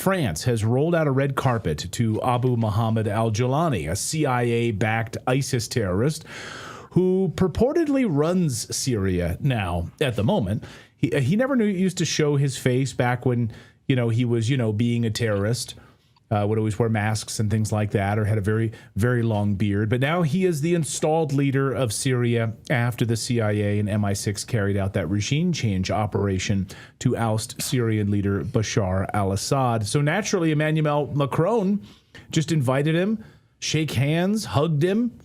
France has rolled out a red carpet to Abu Muhammad al-Jawlani, a CIA-backed ISIS terrorist who purportedly runs Syria now at the moment. He never used to show his face back when, he was, being a terrorist. Would always wear masks and things like that, or had a very, very long beard. But now he is the installed leader of Syria after the CIA and MI6 carried out that regime change operation to oust Syrian leader Bashar al-Assad. So naturally, Emmanuel Macron just invited him, shake hands, hugged him,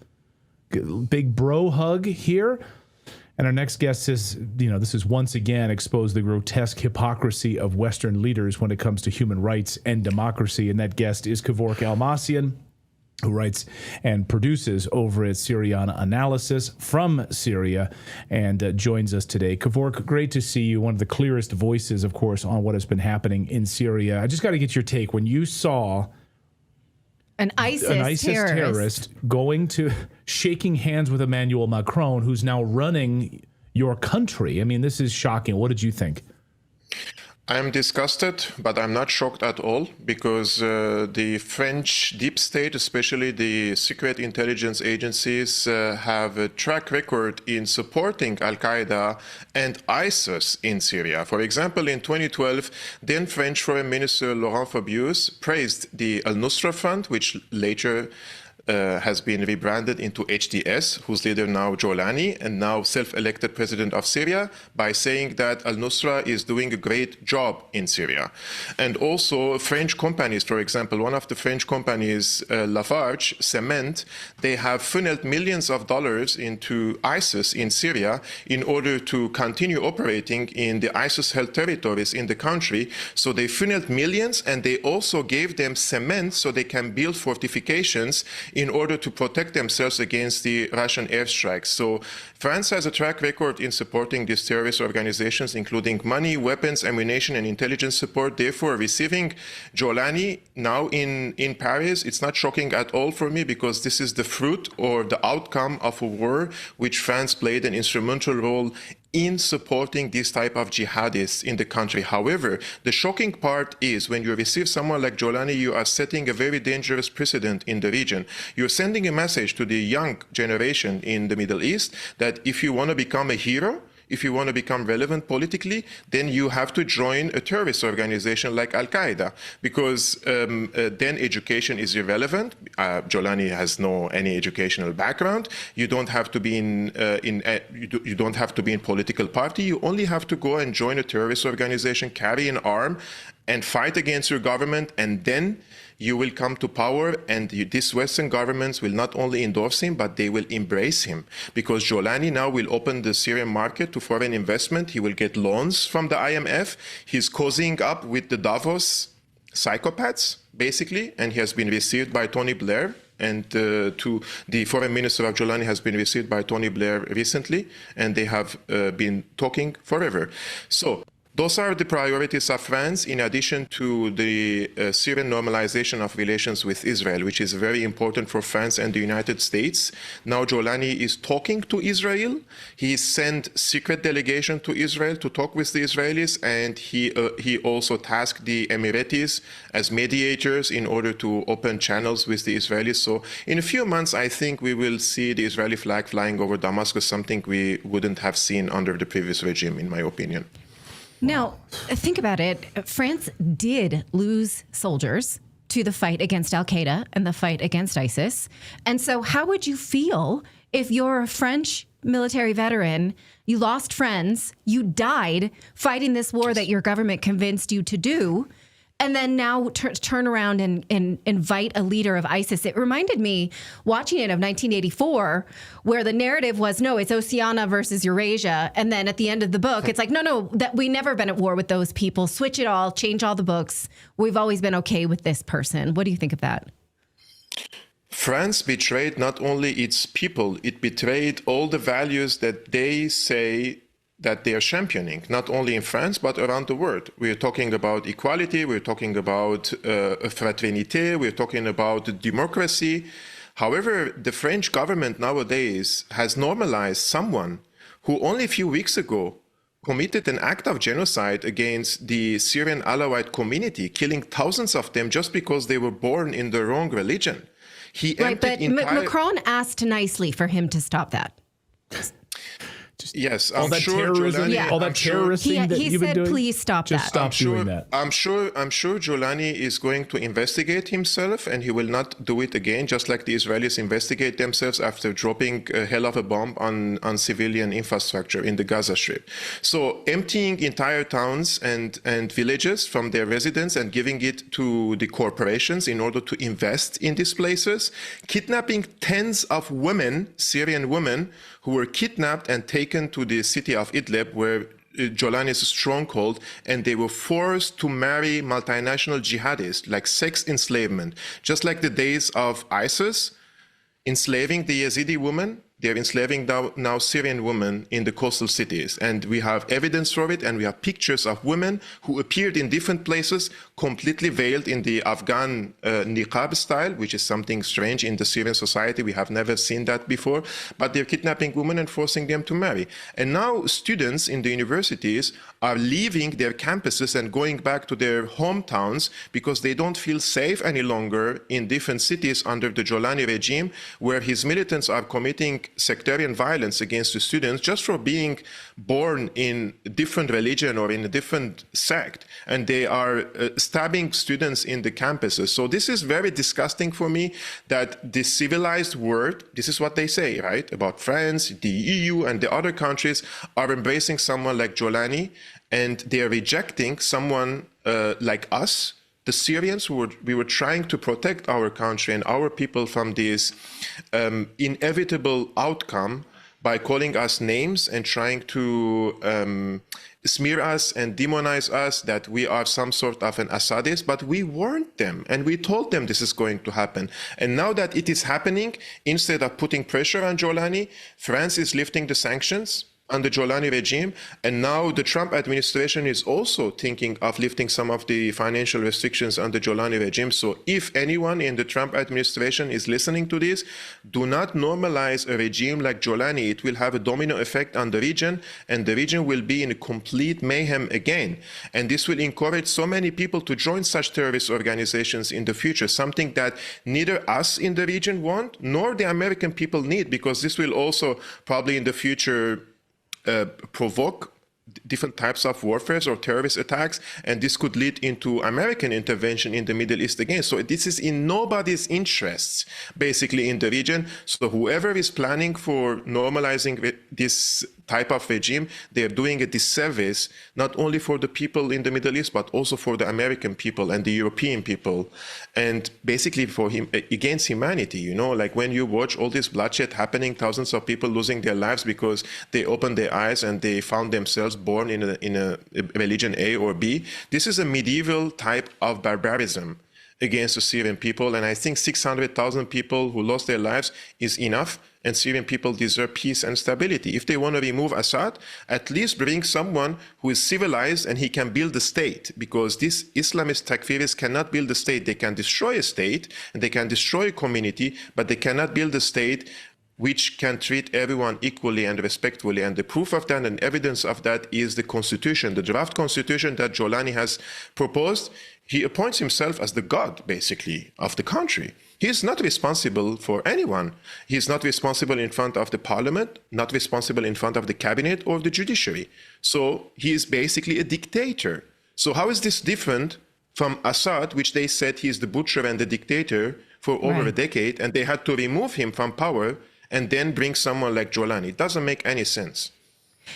big bro hug here. And our next guest says, this is once again exposed the grotesque hypocrisy of Western leaders when it comes to human rights and democracy. And that guest is Kevork Almassian, who writes and produces over at Syriana Analysis from Syria, and joins us today. Kevork, great to see you. One of the clearest voices, of course, on what has been happening in Syria. I just got to get your take. When you saw an ISIS terrorist going to shaking hands with Emmanuel Macron, who's now running your country. I mean, this is shocking. What did you think? I'm disgusted, but I'm not shocked at all, because the French deep state, especially the secret intelligence agencies, have a track record in supporting Al-Qaeda and ISIS in Syria. For example, in 2012, then French Foreign Minister Laurent Fabius praised the Al-Nusra Front, which later has been rebranded into HDS, whose leader now Jawlani, and now self-elected president of Syria, by saying that al-Nusra is doing a great job in Syria. And also French companies, for example, one of the French companies, Lafarge Cement, they have funneled millions of dollars into ISIS in Syria in order to continue operating in the ISIS-held territories in the country. So they funneled millions, and they also gave them cement so they can build fortifications in order to protect themselves against the Russian airstrikes. So France has a track record in supporting these terrorist organizations, including money, weapons, ammunition, and intelligence support. Therefore, receiving Jawlani now in Paris, it's not shocking at all for me, because this is the fruit or the outcome of a war which France played an instrumental role in supporting this type of jihadists in the country. However, the shocking part is when you receive someone like Jawlani, you are setting a very dangerous precedent in the region. You're sending a message to the young generation in the Middle East that if you want to become a hero, if you want to become relevant politically, then you have to join a terrorist organization like Al-Qaeda, because then education is irrelevant. Jawlani has any educational background. You don't have to be you don't have to be in political party. You only have to go and join a terrorist organization, carry an arm, and fight against your government, and then you will come to power, and these Western governments will not only endorse him, but they will embrace him, because Jawlani now will open the Syrian market to foreign investment. He will get loans from the IMF. He's cozying up with the Davos psychopaths, basically, and he has been received by Tony Blair. And the foreign minister of Jawlani has been received by Tony Blair recently, and they have been talking forever. So those are the priorities of France, in addition to the Syrian normalization of relations with Israel, which is very important for France and the United States. Now Jawlani is talking to Israel. He sent secret delegation to Israel to talk with the Israelis, and he also tasked the Emiratis as mediators in order to open channels with the Israelis. So in a few months, I think we will see the Israeli flag flying over Damascus, something we wouldn't have seen under the previous regime, in my opinion. Now, think about it. France did lose soldiers to the fight against Al-Qaeda and the fight against ISIS. And so how would you feel if you're a French military veteran, you lost friends, you died fighting this war that your government convinced you to do, and then now turn around and invite a leader of ISIS? It reminded me, watching it, of 1984, where the narrative was, no, it's Oceania versus Eurasia. And then at the end of the book, it's like, no, that we never been at war with those people. Switch it all, change all the books. We've always been okay with this person. What do you think of that? France betrayed not only its people, it betrayed all the values that they say that they are championing, not only in France, but around the world. We're talking about equality, we're talking about fraternité, we're talking about democracy. However, the French government nowadays has normalized someone who only a few weeks ago committed an act of genocide against the Syrian Alawite community, killing thousands of them just because they were born in the wrong religion. He right, but Macron asked nicely for him to stop that. Yes, all I'm that sure terrorism, Jolani, all that terrorism that you've been doing. Please stop Just that. stop doing that. I'm sure Jolani is going to investigate himself, and he will not do it again, just like the Israelis investigate themselves after dropping a hell of a bomb on civilian infrastructure in the Gaza Strip. So emptying entire towns and villages from their residents and giving it to the corporations in order to invest in these places, kidnapping tens of women, Syrian women, who were kidnapped and taken to the city of Idlib, where Jolani's stronghold, and they were forced to marry multinational jihadists, like sex enslavement. Just like the days of ISIS enslaving the Yazidi woman, they're enslaving now Syrian women in the coastal cities. And we have evidence for it, and we have pictures of women who appeared in different places, completely veiled in the Afghan niqab style, which is something strange in the Syrian society. We have never seen that before. But they're kidnapping women and forcing them to marry. And now students in the universities are leaving their campuses and going back to their hometowns because they don't feel safe any longer in different cities under the Jolani regime, where his militants are committing sectarian violence against the students just for being born in a different religion or in a different sect. And they are stabbing students in the campuses. So this is very disgusting for me, that the civilized world, this is what they say, right, about France, the EU, and the other countries are embracing someone like Jolani, and they are rejecting someone like us, the Syrians, we were trying to protect our country and our people from this inevitable outcome by calling us names and trying to smear us and demonize us, that we are some sort of an Assadist. But we warned them and we told them this is going to happen. And now that it is happening, instead of putting pressure on Jolani, France is lifting the sanctions on the Jolani regime, and now the Trump administration is also thinking of lifting some of the financial restrictions on the Jolani regime. So if anyone in the Trump administration is listening to this, do not normalize a regime like Jolani. It will have a domino effect on the region, and the region will be in a complete mayhem again. And this will encourage so many people to join such terrorist organizations in the future, something that neither us in the region want, nor the American people need, because this will also probably in the future provoke different types of warfare or terrorist attacks, and this could lead into American intervention in the Middle East again. So this is in nobody's interests, basically, in the region. So whoever is planning for normalizing this type of regime, they're doing a disservice, not only for the people in the Middle East, but also for the American people and the European people, and basically for him against humanity. You know, like when you watch all this bloodshed happening, thousands of people losing their lives because they opened their eyes and they found themselves born in a religion A or B. This is a medieval type of barbarism against the Syrian people. And I think 600,000 people who lost their lives is enough. And Syrian people deserve peace and stability. If they want to remove Assad, at least bring someone who is civilized and he can build a state, because these Islamist takfirists cannot build a state. They can destroy a state and they can destroy a community, but they cannot build a state which can treat everyone equally and respectfully. And the proof of that and evidence of that is the constitution, the draft constitution that Jolani has proposed. He appoints himself as the god, basically, of the country. He is not responsible for anyone. He is not responsible in front of the parliament, not responsible in front of the cabinet or the judiciary. So he is basically a dictator. So how is this different from Assad, which they said he is the butcher and the dictator for over a decade, and they had to remove him from power and then bring someone like Jolani? It doesn't make any sense.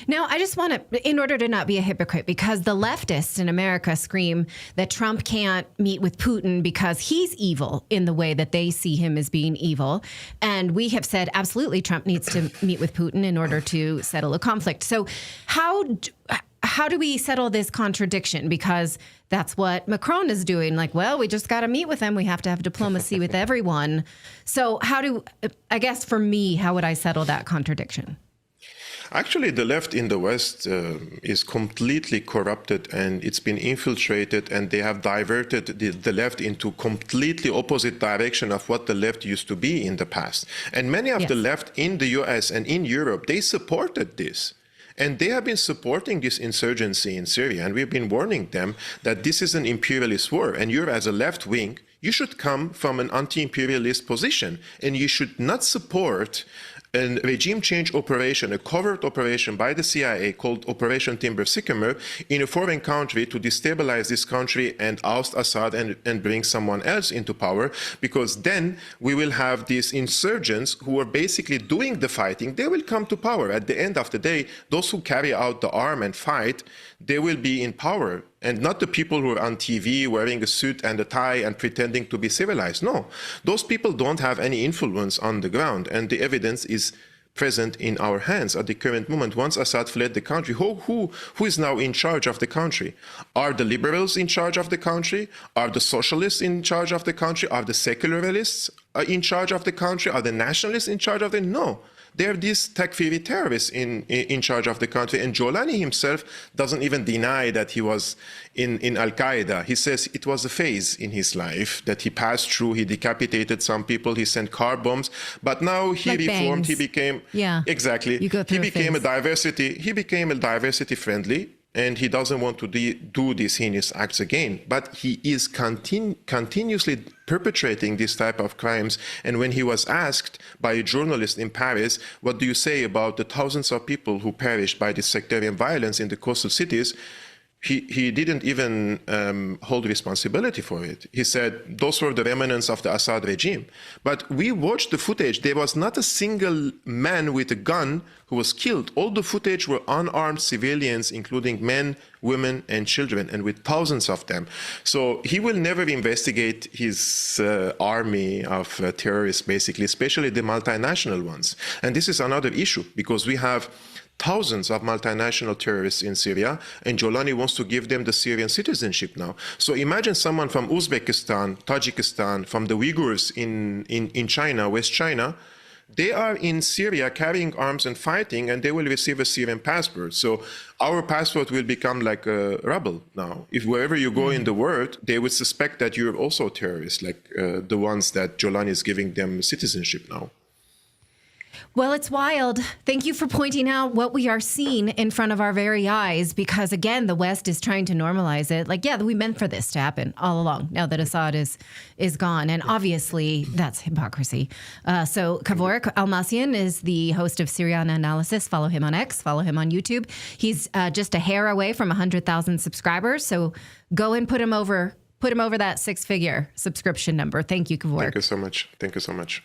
Now, I just want to, in order to not be a hypocrite, because the leftists in America scream that Trump can't meet with Putin because he's evil in the way that they see him as being evil. And we have said, absolutely, Trump needs to meet with Putin in order to settle a conflict. So how do we settle this contradiction? Because that's what Macron is doing. Like, well, we just got to meet with them. We have to have diplomacy with everyone. So I guess for me, how would I settle that contradiction? Actually, the left in the West is completely corrupted, and it's been infiltrated, and they have diverted the left into completely opposite direction of what the left used to be in the past. And many of the left in the US and in Europe, they supported this. And they have been supporting this insurgency in Syria. And we've been warning them that this is an imperialist war. And you're, as a left wing, you should come from an anti-imperialist position. And you should not support a regime change operation, a covert operation by the CIA called Operation Timber Sycamore in a foreign country to destabilize this country and oust Assad and bring someone else into power, because then we will have these insurgents who are basically doing the fighting. They will come to power. At the end of the day, those who carry out the arm and fight, they will be in power. And not the people who are on TV wearing a suit and a tie and pretending to be civilized. No, those people don't have any influence on the ground. And the evidence is present in our hands at the current moment. Once Assad fled the country, who is now in charge of the country? Are the liberals in charge of the country? Are the socialists in charge of the country? Are the secularists in charge of the country? Are the nationalists in charge of the? No. They're these Takfiri terrorists in charge of the country. And Jolani himself doesn't even deny that he was in Al-Qaeda. He says it was a phase in his life that he passed through. He decapitated some people. He sent car bombs. But now he like reformed. bangs. He became... Yeah. Exactly. You go through He became a diversity friendly. And he doesn't want to do these heinous acts again. But he is continuously perpetrating this type of crimes. And when he was asked by a journalist in Paris, what do you say about the thousands of people who perished by this sectarian violence in the coastal cities? He didn't even hold responsibility for it. He said those were the remnants of the Assad regime. But we watched the footage. There was not a single man with a gun who was killed. All the footage were unarmed civilians, including men, women, and children, and with thousands of them. So he will never investigate his army of terrorists, basically, especially the multinational ones. And this is another issue, because we have thousands of multinational terrorists in Syria, and Jolani wants to give them the Syrian citizenship now. So imagine someone from Uzbekistan, Tajikistan, from the Uyghurs in China, West China. They are in Syria carrying arms and fighting, and they will receive a Syrian passport. So our passport will become like a rebel now. If wherever you go in the world, they would suspect that you're also a terrorist, like the ones that Jolani is giving them citizenship now. Well, it's wild. Thank you for pointing out what we are seeing in front of our very eyes, because, again, the West is trying to normalize it. Like, yeah, we meant for this to happen all along, now that Assad is gone. And obviously, that's hypocrisy. So Kevork Almassian is the host of Syriana Analysis. Follow him on X. Follow him on YouTube. He's just a hair away from 100,000 subscribers. So go and put him over that 6-figure subscription number. Thank you, Kevork. Thank you so much. Thank you so much.